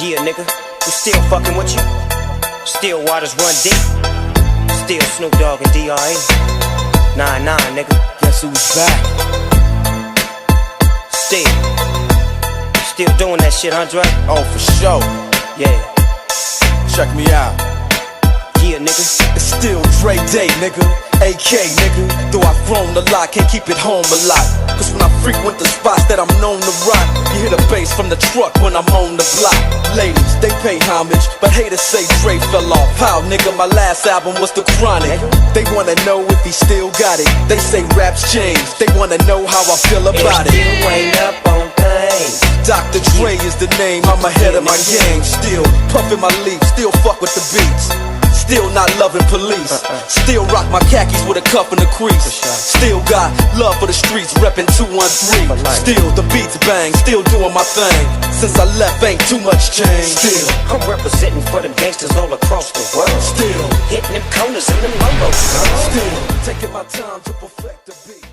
Yeah, nigga, we still fucking with you. Still waters run deep. Still Snoop Dogg and D.R.E. 9-9, nigga, guess who's back? Still doing that shit, huh, Dre? Oh, for sure. Yeah. Check me out. Yeah, nigga. It's still Dre Day, nigga. AK, nigga. Though I've grown a lot, can't keep it home a lot. Cause when I frequent the spots that I'm known to rock, you hear the bass from the truck when I'm on the block. Ladies, they pay homage, but haters say Dre fell off. How, nigga, my last album was The Chronic. They wanna know if he still got it. They say raps change, they wanna know how I feel about it. Still ain't up on things. Dr. Dre is the name, I'm ahead of my game. Still puffin' my leaf, still fuck with the beats. Still not loving police. Still rock my khakis with a cuff and a crease. Still got love for the streets, reppin' 213. Still the beats bang, still doing my thing. Since I left, ain't too much change. Still I'm representing for them gangsters all across the world. Still hitting them corners and them lolos. Still taking my time to perfect the beat.